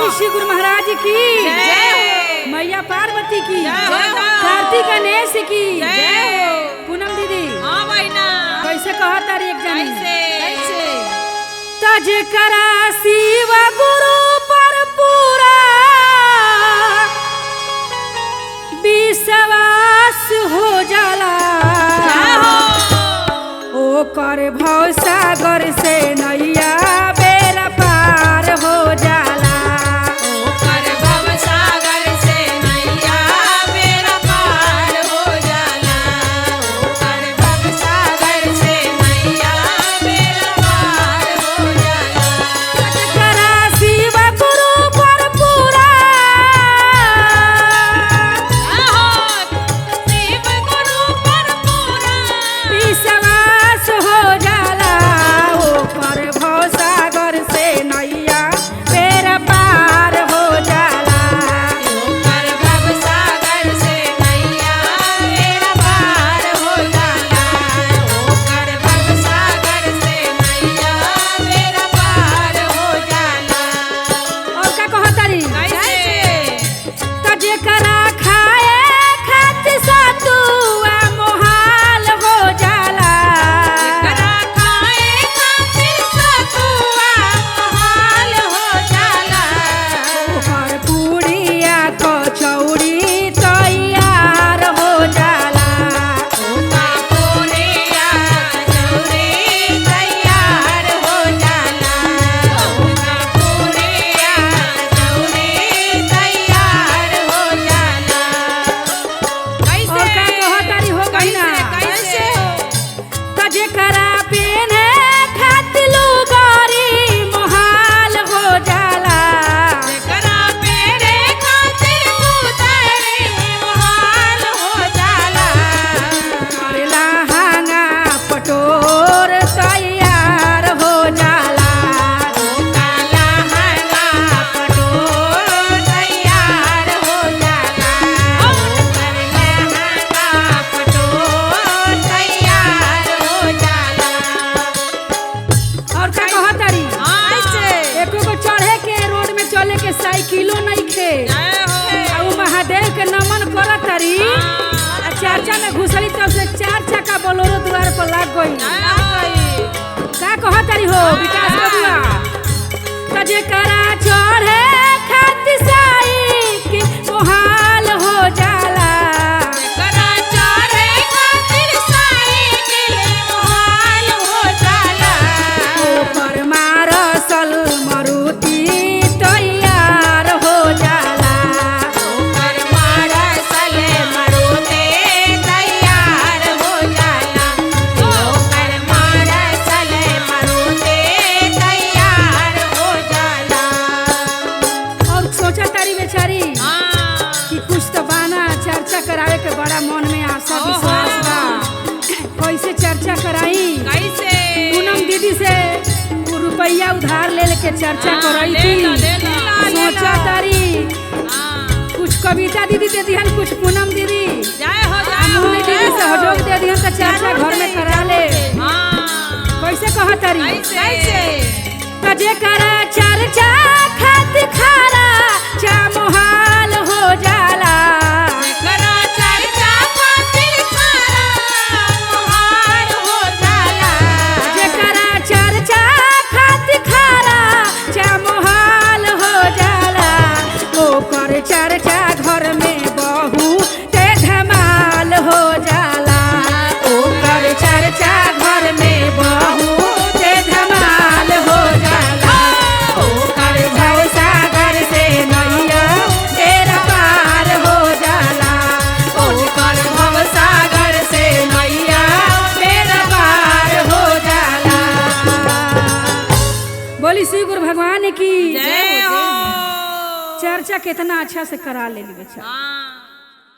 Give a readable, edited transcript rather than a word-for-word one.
बोली श्री गुरु महाराज की जय, मैया पार्वती की जय, कार्तिक गणेश की जय। पूनम दीदी हाँ बहना कैसे कहा तारी एक जानी कैसे तज करा शिव गुरु पर पूरा विश्वास हो जाला ओ कर भव सागर से नैया बेरा पार हो जाला ओ कर भव सागर से नैया बेरा पार हो जाला ओ कर भव सागर से नैया बेरा पार हो जाला करा शिव गुरु पर पूरा शिव गुरु पर पूरा विश्वास हो जाला ओ कर भव सागर से नैया बेरा पार हो जाला ओ कर भव सागर से नैया बेरा पार हो जाला ओ कर भव सागर से नैया बेरा पार हो जाला और का कहतारी कैसे त जेकरा खाए खातिर सतुआ मोहाल हो जाला करा खाए खातिर सतुआ मोहाल हो जाला ओकर पूड़िया कचौड़ी तैयार हो जाला ओका पूरिया कचौड़ी तैयार हो जाला ओका पूरिया कचौड़ी तैयार हो जाला और का कहतारी हो बहिना कैसे हो त जेकरा पेने खातिर लुगरी मोहाल हो जाला करा पेरे खातिर उतारे मोहाल हो जाला करेला हांगा पटोर तैयार हो जाला काला हंगा पटोर तैयार हो जाला करले हंगा पटोर तैयार हो जाला और का कहतारी ऐसे एको को चढ़े के रोड में चले के साइकिलो नहीं खे जय हो उ महादेव के नमन करत तारी आ चाचा में घुसली तब से 4 चक्का बोलोरो द्वार पर लाग गई का कहतारी हो विकास बबुआ त जेकरा चढ़े खातिर साइकिल मोहाल हो जाला करा चढ़े खातिर साइकिल मोहाल हो जाला ओपर मारसल मारुति तैयार हो जाला ओकर मारसल मारुति तैयार हो जाला ओकर मारसल मारुति तैयार हो जाला और सोचा तारी बेचारी हाँ कि कुछ तो बाना चर्चा करावे के बड़ा मन में आशा ओहो। विश्वास बा कैसे चर्चा कराई कैसे पूनम दीदी से वो रुपया उधार ले लेके चर्चा हाँ, कराई ले थी लो, ले लो, ले सोचा लो। तारी हाँ कुछ कविता दीदी दे दिहन कुछ पूनम दीदी जय हो मोहनी दीदी से हजोग दे दिहन तो चर्चा घर में करा ले हाँ कैसे कह तारी कैसे त जेकरा चर्चा खातिर खारा चा मोहाल हो जाला करा चर्चा खातिर खारा मोहाल हो जाला जेकरा चर्चा खातिर खारा चा मोहाल हो जाला ओकर चर्चा घर में बहुते धमाल हो जाला ओकर चर्चा घर में बहुते धमाल हो जाला ओकर भव सागर से नैया बेरा पार हो जाला ओकर भव सागर से नैया बेरा पार हो जाला बोली श्री गुरु भगवान की जय हो चर्चा कितना अच्छा से करा ले बेचारा। हाँ